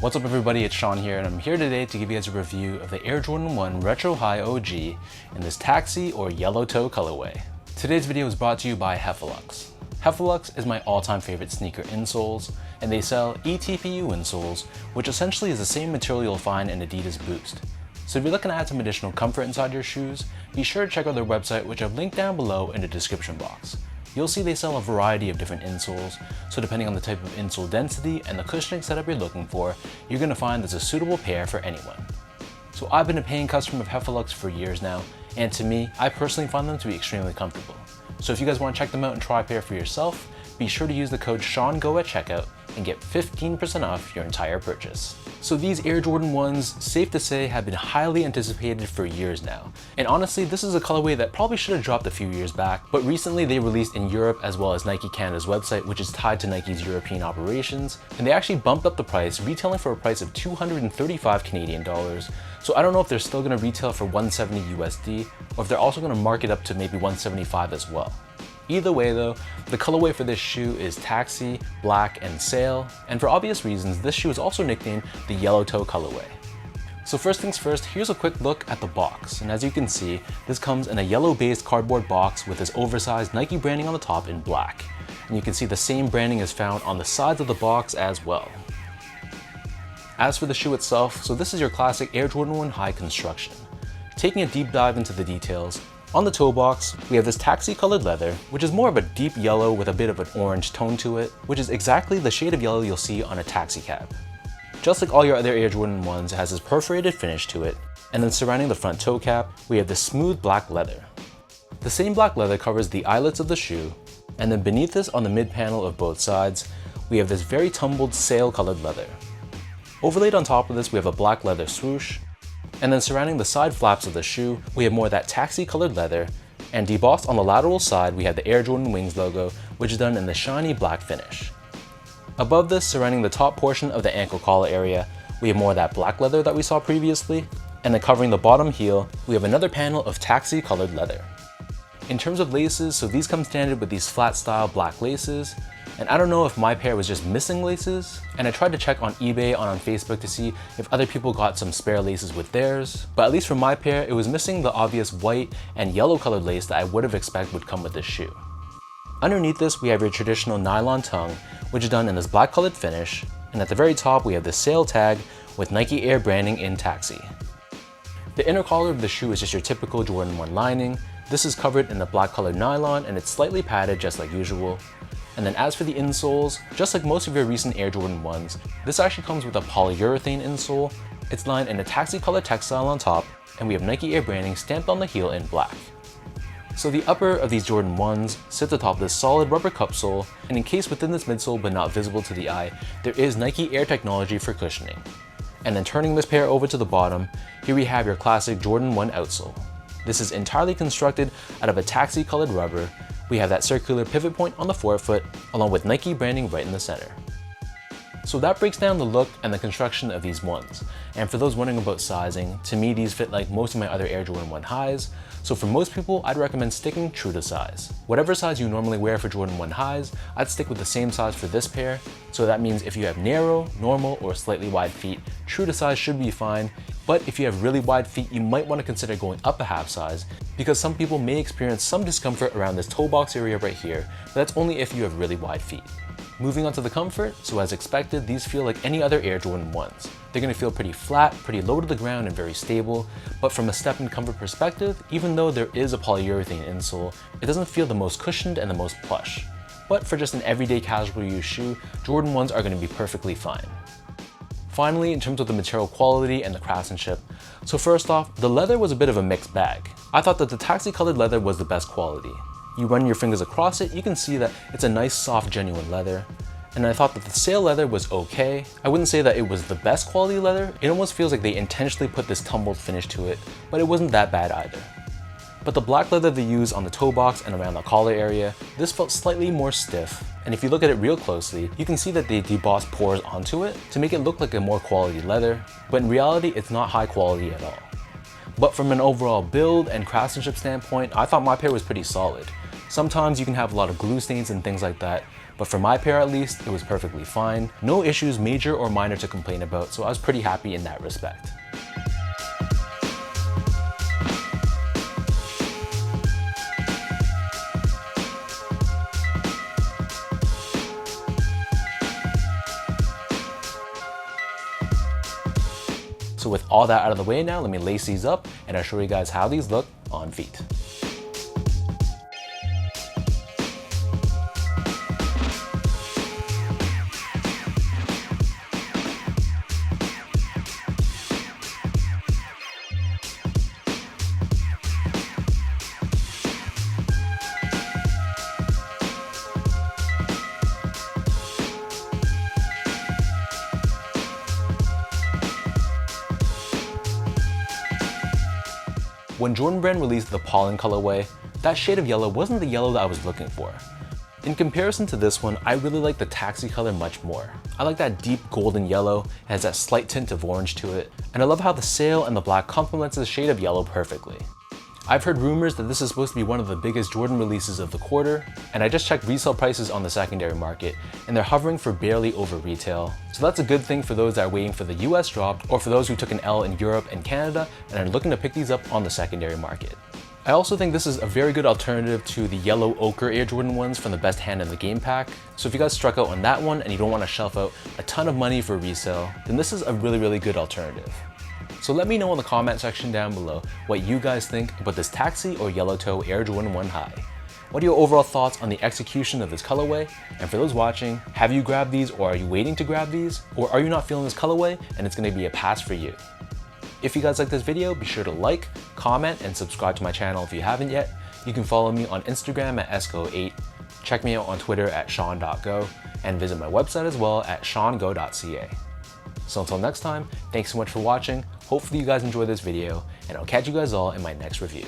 What's up everybody, it's Sean here and I'm here today to give you guys a review of the Air Jordan 1 Retro High OG in this taxi or yellow toe colorway. Today's video is brought to you by Heffelux. Heffelux is my all-time favorite sneaker insoles, and they sell eTPU insoles, which essentially is the same material you'll find in Adidas Boost. So if you're looking to add some additional comfort inside your shoes, be sure to check out their website, which I've linked down below in the description box. You'll see they sell a variety of different insoles, so depending on the type of insole density and the cushioning setup you're looking for, you're going to find there's a suitable pair for anyone. So I've been a paying customer of Heffelux for years now, and to me, I personally find them to be extremely comfortable. So if you guys want to check them out and try a pair for yourself, be sure to use the code SEANGO at checkout and get 15% off your entire purchase. So these Air Jordan 1s, safe to say, have been highly anticipated for years now. And honestly, this is a colorway that probably should have dropped a few years back, but recently they released in Europe as well as Nike Canada's website, which is tied to Nike's European operations, and they actually bumped up the price, retailing for a price of 235 Canadian dollars. So I don't know if they're still going to retail for 170 USD, or if they're also going to mark it up to maybe 175 as well. Either way though, the colorway for this shoe is taxi, black, and sail, and for obvious reasons, this shoe is also nicknamed the yellow toe colorway. So first things first, here's a quick look at the box, and as you can see, this comes in a yellow-based cardboard box with this oversized Nike branding on the top in black, and you can see the same branding is found on the sides of the box as well. As for the shoe itself, so this is your classic Air Jordan 1 High construction. Taking a deep dive into the details, on the toe box, we have this taxi colored leather, which is more of a deep yellow with a bit of an orange tone to it, which is exactly the shade of yellow you'll see on a taxi cab. Just like all your other Air Jordan 1s, it has this perforated finish to it, and then surrounding the front toe cap, we have this smooth black leather. The same black leather covers the eyelets of the shoe, and then beneath this on the mid panel of both sides, we have this very tumbled sail colored leather. Overlaid on top of this, we have a black leather swoosh, and then surrounding the side flaps of the shoe, we have more of that taxi colored leather, and debossed on the lateral side, we have the Air Jordan Wings logo, which is done in the shiny black finish. Above this, surrounding the top portion of the ankle collar area, we have more of that black leather that we saw previously, and then covering the bottom heel, we have another panel of taxi colored leather. In terms of laces, so these come standard with these flat style black laces, and I don't know if my pair was just missing laces, and I tried to check on eBay and on Facebook to see if other people got some spare laces with theirs, but at least for my pair, it was missing the obvious white and yellow colored lace that I would have expected would come with this shoe. Underneath this, we have your traditional nylon tongue, which is done in this black colored finish, and at the very top, we have the sail tag with Nike Air branding in taxi. The inner collar of the shoe is just your typical Jordan 1 lining. This is covered in the black colored nylon, and it's slightly padded just like usual. And then as for the insoles, just like most of your recent Air Jordan 1s, this actually comes with a polyurethane insole. It's lined in a taxi color textile on top, and we have Nike Air branding stamped on the heel in black. So the upper of these Jordan 1s sits atop this solid rubber cup sole, and encased within this midsole but not visible to the eye, there is Nike Air technology for cushioning. And then turning this pair over to the bottom, here we have your classic Jordan 1 outsole. This is entirely constructed out of a taxi colored rubber. We have that circular pivot point on the forefoot, along with Nike branding right in the center. So that breaks down the look and the construction of these ones. And for those wondering about sizing, to me these fit like most of my other Air Jordan 1 highs, so for most people I'd recommend sticking true to size. Whatever size you normally wear for Jordan 1 highs, I'd stick with the same size for this pair, so that means if you have narrow, normal, or slightly wide feet, true to size should be fine, but if you have really wide feet, you might want to consider going up a half size, because some people may experience some discomfort around this toe box area right here, but that's only if you have really wide feet. Moving on to the comfort, so as expected, these feel like any other Air Jordan 1s. They're going to feel pretty flat, pretty low to the ground, and very stable, but from a step and comfort perspective, even though there is a polyurethane insole, it doesn't feel the most cushioned and the most plush. But for just an everyday casual use shoe, Jordan 1s are going to be perfectly fine. Finally, in terms of the material quality and the craftsmanship, so first off, the leather was a bit of a mixed bag. I thought that the taxi colored leather was the best quality. You run your fingers across it, you can see that it's a nice soft genuine leather. And I thought that the sail leather was okay. I wouldn't say that it was the best quality leather. It almost feels like they intentionally put this tumbled finish to it, but it wasn't that bad either. But the black leather they used on the toe box and around the collar area, this felt slightly more stiff. And if you look at it real closely, you can see that they debossed pores onto it to make it look like a more quality leather, but in reality, it's not high quality at all. But from an overall build and craftsmanship standpoint, I thought my pair was pretty solid. Sometimes you can have a lot of glue stains and things like that, but for my pair at least, it was perfectly fine. No issues, major or minor, to complain about, so I was pretty happy in that respect. So with all that out of the way now, let me lace these up and I'll show you guys how these look on feet. When Jordan Brand released the Pollen colorway, that shade of yellow wasn't the yellow that I was looking for. In comparison to this one, I really like the Taxi color much more. I like that deep golden yellow, it has that slight tint of orange to it, and I love how the sail and the black complements the shade of yellow perfectly. I've heard rumors that this is supposed to be one of the biggest Jordan releases of the quarter, and I just checked resale prices on the secondary market, and they're hovering for barely over retail. So that's a good thing for those that are waiting for the US drop, or for those who took an L in Europe and Canada and are looking to pick these up on the secondary market. I also think this is a very good alternative to the yellow ochre Air Jordan ones from the Best Hand in the Game pack. So if you guys struck out on that one and you don't want to shelf out a ton of money for resale, then this is a really good alternative. So let me know in the comment section down below what you guys think about this Taxi or Yellow Toe Air Jordan 1 High. What are your overall thoughts on the execution of this colorway? And for those watching, have you grabbed these, or are you waiting to grab these? Or are you not feeling this colorway and it's going to be a pass for you? If you guys like this video, be sure to like, comment, and subscribe to my channel if you haven't yet. You can follow me on Instagram at esco8, check me out on Twitter at sean.go, and visit my website as well at seango.ca. So until next time, thanks so much for watching. Hopefully you guys enjoyed this video, and I'll catch you guys all in my next review.